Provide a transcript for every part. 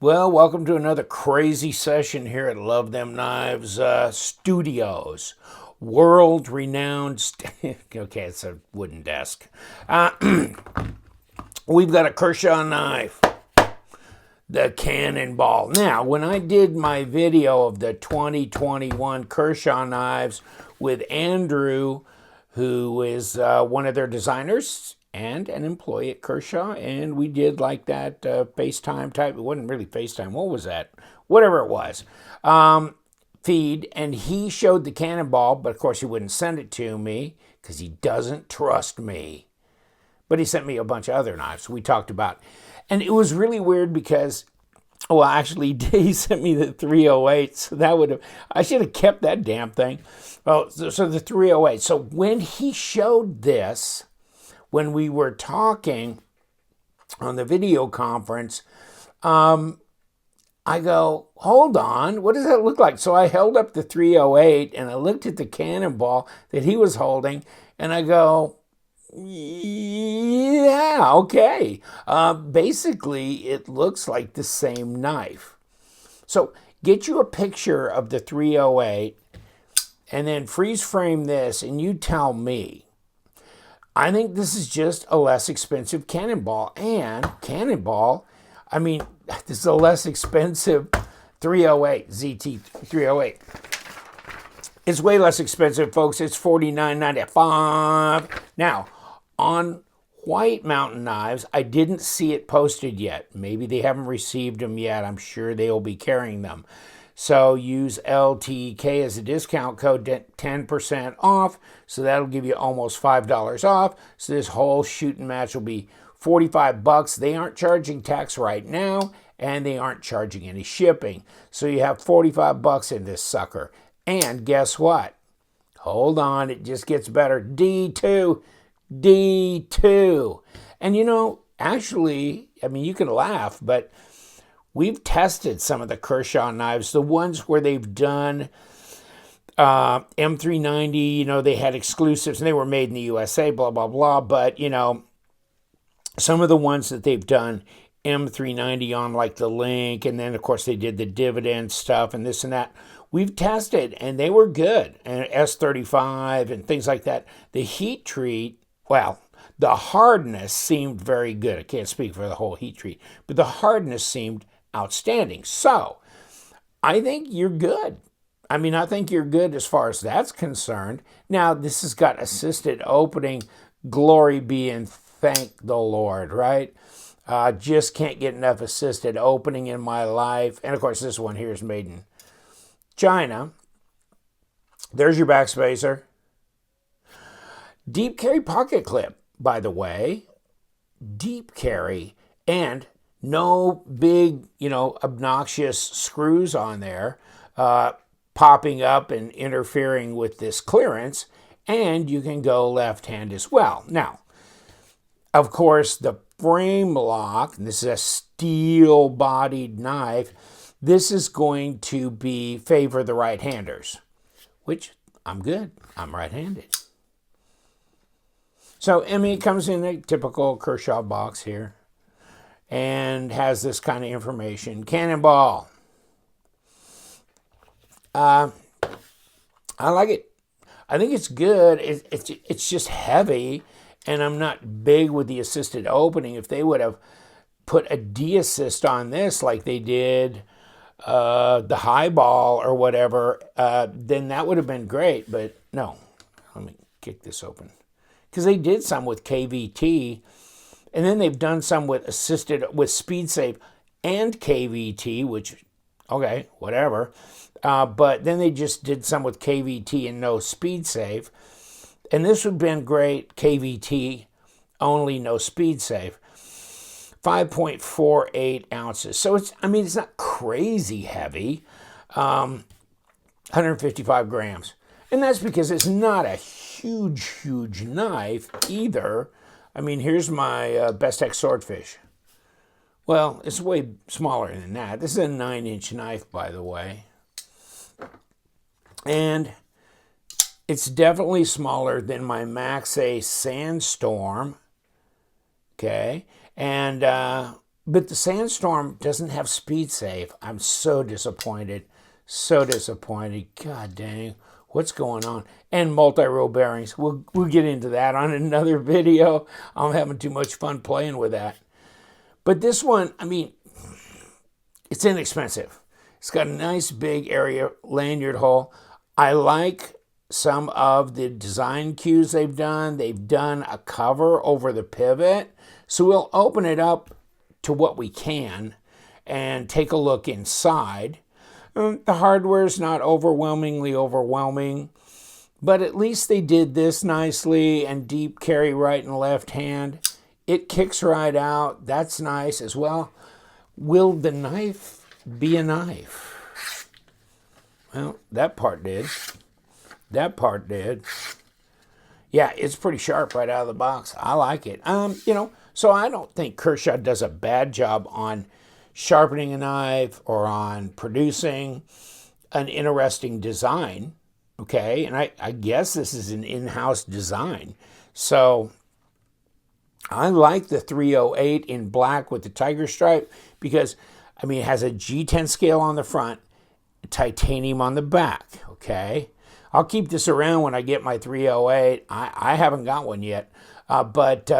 Well, welcome to another crazy session here at Love Them Knives Studios. World renowned. Okay, it's a wooden desk. We've got a Kershaw knife, the Cannonball. Now, when I did my video of the 2021 Kershaw knives with Andrew, who is one of their designers and an employee at Kershaw, and we did like that FaceTime type. It wasn't really FaceTime. What was that? Whatever it was. Feed, and he showed the Cannonball, but of course he wouldn't send it to me because he doesn't trust me. But he sent me a bunch of other knives we talked about. And it was really weird because, well, actually, he sent me the 308, so that would have, I should have kept that damn thing. Well, so the 308. So when he showed this, when we were talking on the video conference, I go, hold on, what does that look like? So I held up the 308 and I looked at the Cannonball that he was holding, and I go, yeah, okay. Basically, it looks like the same knife. So get you a picture of the 308 and then freeze frame this, and you tell me. I think this is just a less expensive Cannonball. And Cannonball, I mean, this is a less expensive 308, ZT 308. It's way less expensive, folks. It's $49.95. Now, on White Mountain Knives, I didn't see it posted yet. Maybe they haven't received them yet. I'm sure they'll be carrying them. So use LTK as a discount code, 10% off. So that'll give you almost $5 off. So this whole shooting match will be $45. They aren't charging tax right now, and they aren't charging any shipping. So you have $45 in this sucker. And guess what? Hold on, it just gets better. D2. And you know, actually, I mean, you can laugh, but we've tested some of the Kershaw knives, the ones where they've done M390, you know, they had exclusives and they were made in the USA, blah, blah, blah. But, you know, some of the ones that they've done M390 on, like the Link, and then, of course, they did the dividend stuff and this and that. We've tested, and they were good. And S35 and things like that. The heat treat, well, the hardness seemed very good. I can't speak for the whole heat treat, but the hardness seemed outstanding. So I think you're good. I mean, I think you're good as far as that's concerned. Now, this has got assisted opening. Glory be and thank the Lord, right? Just can't get enough assisted opening in my life. And of course, this one here is made in China. There's your backspacer. Deep carry pocket clip, by the way. Deep carry, and no big, you know, obnoxious screws on there popping up and interfering with this clearance. And you can go left hand as well. Now, of course, the frame lock, and this is a steel-bodied knife, this is going to be favor the right-handers, which I'm good. I'm right-handed. So, I mean, it comes in a typical Kershaw box here and has this kind of information. Cannonball. I like it. I think it's good. It's just heavy, and I'm not big with the assisted opening. If they would have put a D-assist on this like they did the highball or whatever, then that would have been great. But no, let me kick this open. Because they did some with KVT, and then they've done some with assisted, with SpeedSafe and KVT, which, okay, whatever. But then they just did some with KVT and no SpeedSafe. And this would have been great, KVT, only no SpeedSafe. 5.48 ounces. So it's, I mean, it's not crazy heavy. 155 grams. And that's because it's not a huge knife either. I mean, here's my Best X Swordfish. Well, it's way smaller than that. This is a 9-inch knife, by the way. And it's definitely smaller than my Max A Sandstorm. Okay. And, But the Sandstorm doesn't have speed save. I'm so disappointed. So disappointed. God dang. What's going on? And multi-row bearings. We'll get into that on another video. I'm having too much fun playing with that. But this one, I mean, it's inexpensive. It's got a nice big area lanyard hole. I like some of the design cues they've done. They've done a cover over the pivot. So we'll open it up to what we can and take a look inside. The hardware is not overwhelmingly overwhelming, but at least they did this nicely and deep carry right and left hand. It kicks right out. That's nice as well. Will the knife be a knife? Well, that part did. That part did. Yeah, it's pretty sharp right out of the box. I like it. So I don't think Kershaw does a bad job on sharpening a knife or on producing an interesting design. Okay, and I guess this is an in-house design. So I like the 308 in black with the tiger stripe because, I mean, it has a G10 scale on the front, titanium on the back, okay? I'll keep this around when I get my 308. I haven't got one yet, but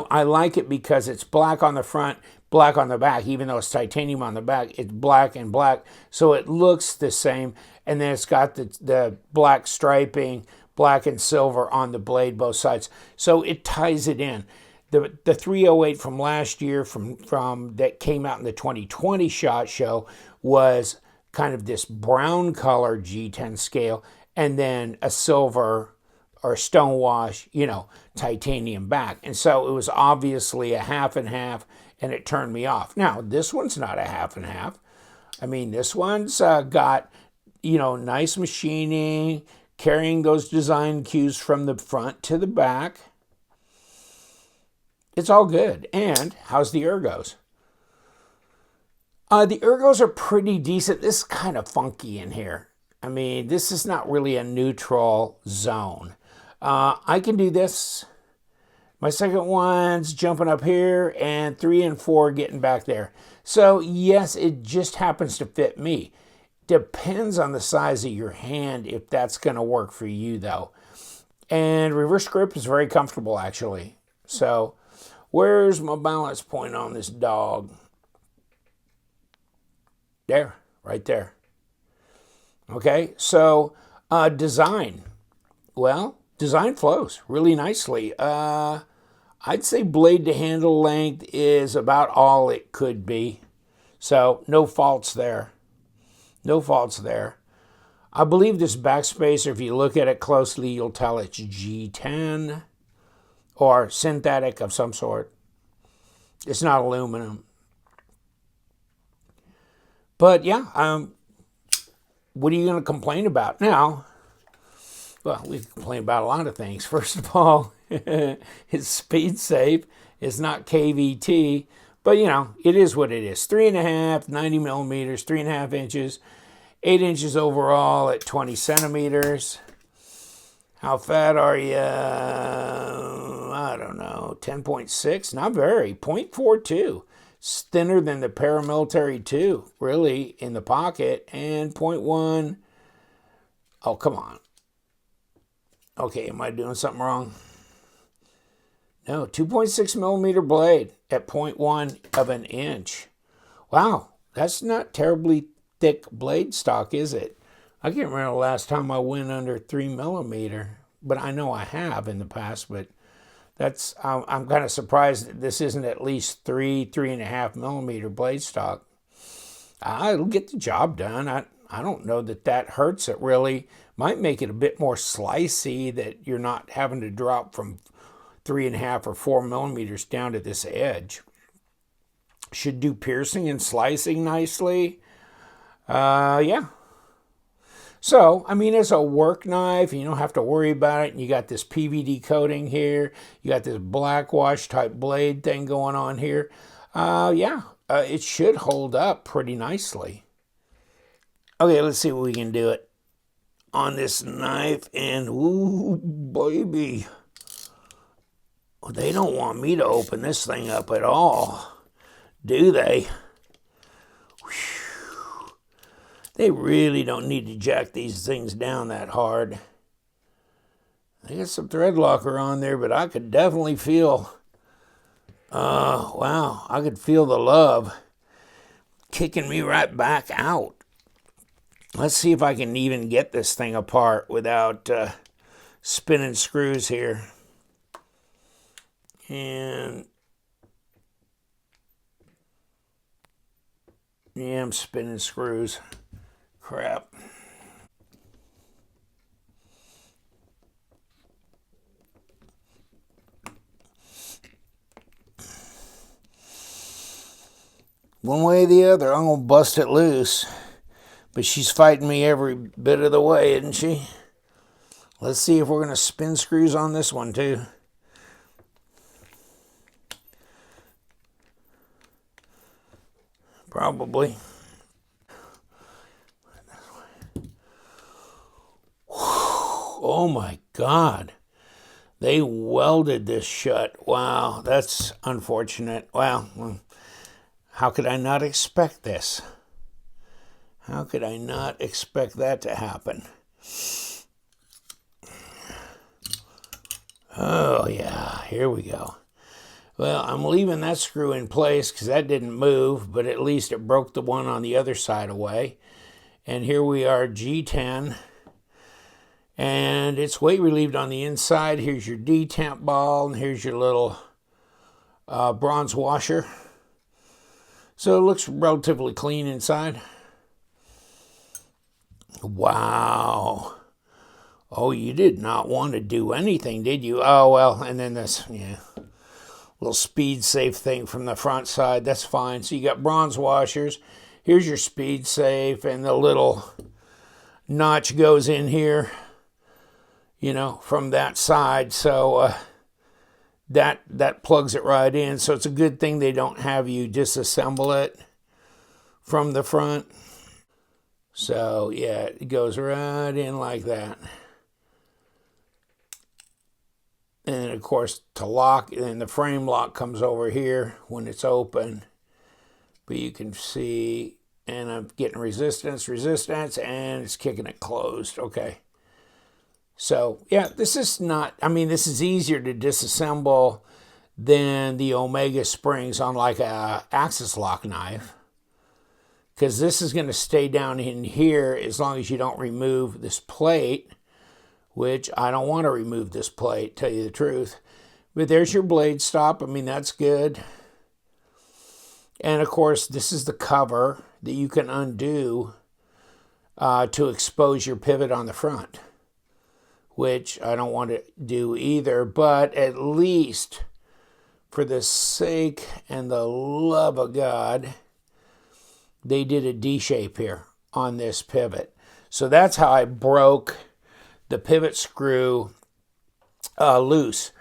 I like it because it's black on the front, black on the back. Even though it's titanium on the back, it's black and black, so it looks the same. And then it's got the black striping, black and silver on the blade, both sides. So it ties it in. The 308 from last year, from that came out in the 2020 SHOT Show, was kind of this brown color G10 scale, and then a silver or stonewash, titanium back. And so it was obviously a half and half, and it turned me off. Now, this one's not a half and half. I mean, this one's got, nice machining, carrying those design cues from the front to the back. It's all good. And how's the ergos? The ergos are pretty decent. This is kind of funky in here. I mean, this is not really a neutral zone. I can do this. My second one's jumping up here, and 3 and 4 getting back there. So yes, it just happens to fit me. Depends on the size of your hand if that's going to work for you, though. And reverse grip is very comfortable, actually. So where's my balance point on this dog? There, right there. Okay, so design. Well, design flows really nicely. I'd say blade to handle length is about all it could be. So no faults there. No faults there. I believe this backspacer, if you look at it closely, you'll tell it's G10 or synthetic of some sort. It's not aluminum. But yeah, what are you going to complain about now? Well, we can complain about a lot of things. First of all, it's speed safe. It's not KVT, but it is what it is. 3.5, 90 millimeters, 3.5 inches, 8 inches overall at 20 centimeters. How fat are you? I don't know, 10.6, not very, 0.42. It's thinner than the paramilitary 2, really, in the pocket, and 0.1. Oh, come on. Okay, am I doing something wrong? No, 2.6 millimeter blade at 0.1 of an inch. Wow, that's not terribly thick blade stock, is it? I can't remember the last time I went under 3 millimeter, but I know I have in the past, but I'm kind of surprised that this isn't at least 3.5 millimeter blade stock. It'll get the job done. I don't know that hurts it really. Might make it a bit more slicey, that you're not having to drop from 3.5 or 4 millimeters down to this edge. Should do piercing and slicing nicely. Yeah. So, I mean, it's a work knife. You don't have to worry about it. And you got this PVD coating here. You got this black wash type blade thing going on here. It should hold up pretty nicely. Okay, let's see what we can do it on this knife. And, ooh, baby. They don't want me to open this thing up at all, do they? Whew. They really don't need to jack these things down that hard. I got some thread locker on there, but I could definitely feel, wow, I could feel the love kicking me right back out. Let's see if I can even get this thing apart without spinning screws here. And yeah, I'm spinning screws. Crap. One way or the other, I'm going to bust it loose. But she's fighting me every bit of the way, isn't she? Let's see if we're going to spin screws on this one, too. Probably. Oh, my God. They welded this shut. Wow, that's unfortunate. Wow. How could I not expect this? How could I not expect that to happen? Oh, yeah, here we go. Well, I'm leaving that screw in place because that didn't move, but at least it broke the one on the other side away. And here we are, G10. And it's weight relieved on the inside. Here's your detamp ball, and here's your little bronze washer. So it looks relatively clean inside. Wow. Oh, you did not want to do anything, did you? Oh, well, and then this, yeah, little speed safe thing from the front side. That's fine. So you got bronze washers. Here's your speed safe, and the little notch goes in here, you know, from that side. So that plugs it right in. So it's a good thing they don't have you disassemble it from the front. So yeah, it goes right in like that. And of course, to lock, and the frame lock comes over here when it's open. But you can see, and I'm getting resistance, and it's kicking it closed. Okay. So yeah, this is not, I mean, this is easier to disassemble than the Omega springs on like a axis lock knife, because this is going to stay down in here as long as you don't remove this plate, which I don't want to remove this plate, tell you the truth. But there's your blade stop. I mean, that's good. And of course, this is the cover that you can undo to expose your pivot on the front, which I don't want to do either. But at least for the sake and the love of God, they did a D shape here on this pivot. So that's how I broke the pivot screw loose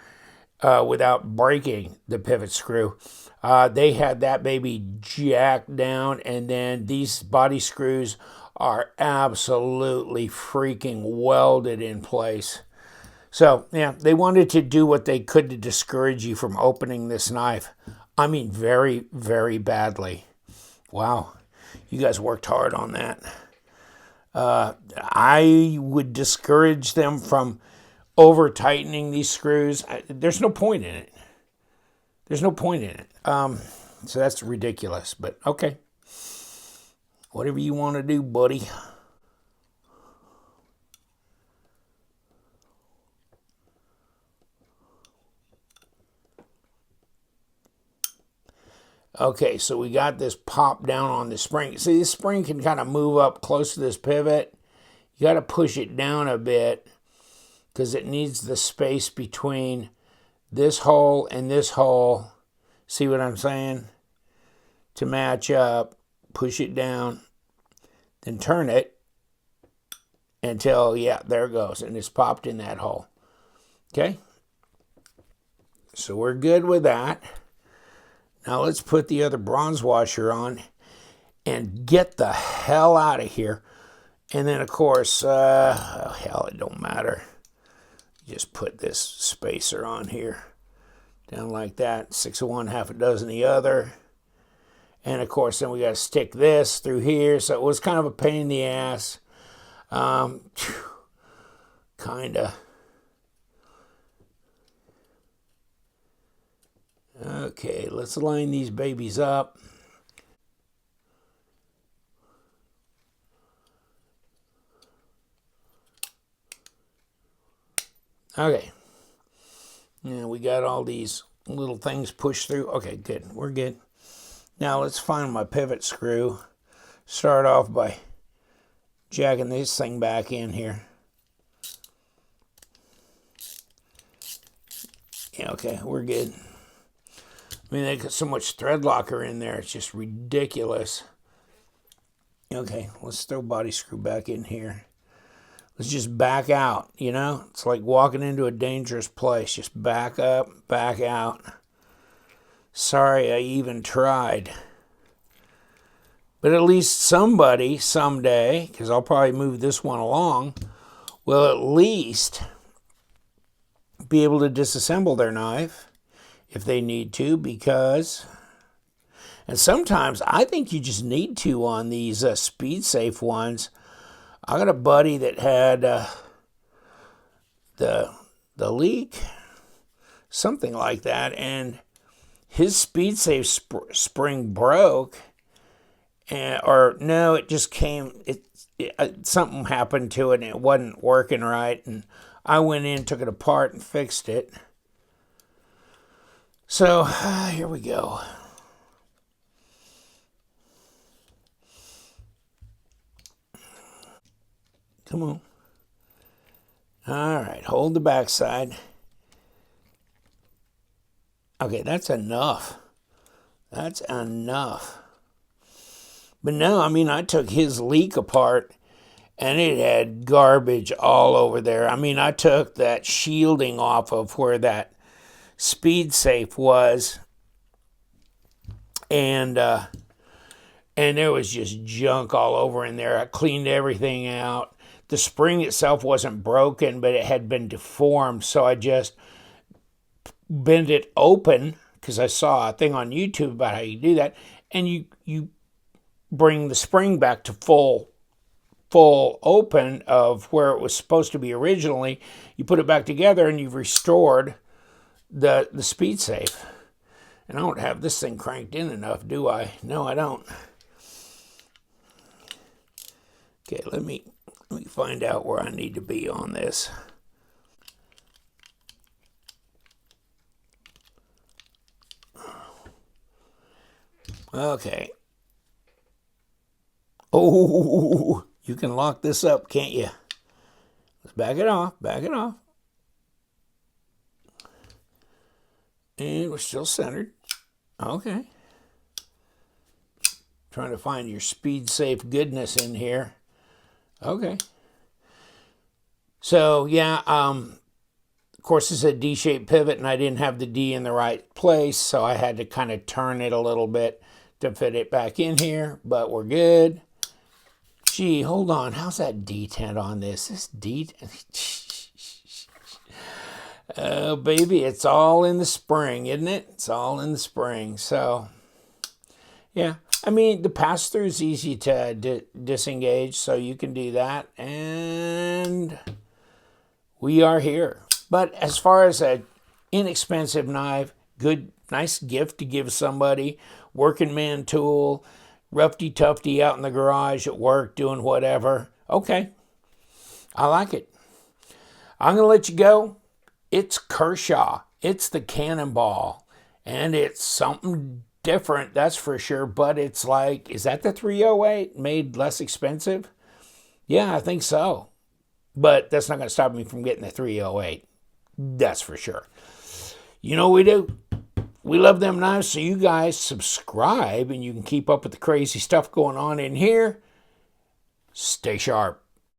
without breaking the pivot screw. They had that baby jacked down, and then these body screws are absolutely freaking welded in place. So, yeah, they wanted to do what they could to discourage you from opening this knife. I mean, very, very badly. Wow. You guys worked hard on that. I would discourage them from over-tightening these screws. There's no point in it. There's no point in it. So that's ridiculous, but okay. Whatever you want to do, buddy. Okay, so we got this pop down on the spring. See, this spring can kind of move up close to this pivot. You got to push it down a bit because it needs the space between this hole and this hole. See what I'm saying? To match up, push it down, then turn it until, yeah, there it goes. And it's popped in that hole. Okay? So we're good with that. Now let's put the other bronze washer on and get the hell out of here. And then, of course, hell, it don't matter. Just put this spacer on here Down like that. 6 of one, half a dozen the other. And of course, then we got to stick this through here. So it was kind of a pain in the ass. Kinda. Okay, let's line these babies up. Okay. Now we got all these little things pushed through. Okay, good. We're good. Now let's find my pivot screw. Start off by jacking this thing back in here. Yeah, okay, we're good. I mean, they got so much thread locker in there, it's just ridiculous. Okay, let's throw body screw back in here. Let's just back out, you know? It's like walking into a dangerous place. Just back up, back out. Sorry I even tried. But at least somebody, someday, because I'll probably move this one along, will at least be able to disassemble their knife if they need to, because... And sometimes I think you just need to on these speed safe ones. I got a buddy that had the leak, something like that, and his speed safe spring broke, or no, it just came. Something happened to it, and it wasn't working right. And I went in, took it apart, and fixed it. So here we go. Come on. All right, hold the backside. Okay, that's enough. That's enough. But no, I mean, I took his leak apart, and it had garbage all over there. I mean, I took that shielding off of where that speed safe was, and there was just junk all over in there. I cleaned everything out. The spring itself wasn't broken, but it had been deformed, so I just bent it open, because I saw a thing on YouTube about how you do that, and you bring the spring back to full open of where it was supposed to be originally. You put it back together, and you've restored the speed safe. And I don't have this thing cranked in enough, do I? No, I don't. Okay, let me find out where I need to be on this. Okay. Oh, you can lock this up, can't you? Let's back it off, back it off. And we're still centered. Okay. Trying to find your speed safe goodness in here. Okay. So, yeah, of course, it's a D-shaped pivot, and I didn't have the D in the right place, so I had to kind of turn it a little bit to fit it back in here, but we're good. Gee, hold on. How's that detent on this? This detent... Oh, baby, it's all in the spring, isn't it? It's all in the spring, so... Yeah, I mean, the pass-through is easy to disengage, so you can do that, and we are here. But as far as an inexpensive knife, good, nice gift to give somebody, working man tool, roughy-tufty out in the garage at work doing whatever, okay, I like it. I'm going to let you go. It's Kershaw. It's the Cannonball, and it's something different, that's for sure, but it's like, is that the 308 made less expensive? Yeah, I think so. But that's not going to stop me from getting the 308. That's for sure. You know what we do? We love them knives, so you guys subscribe and you can keep up with the crazy stuff going on in here. Stay sharp.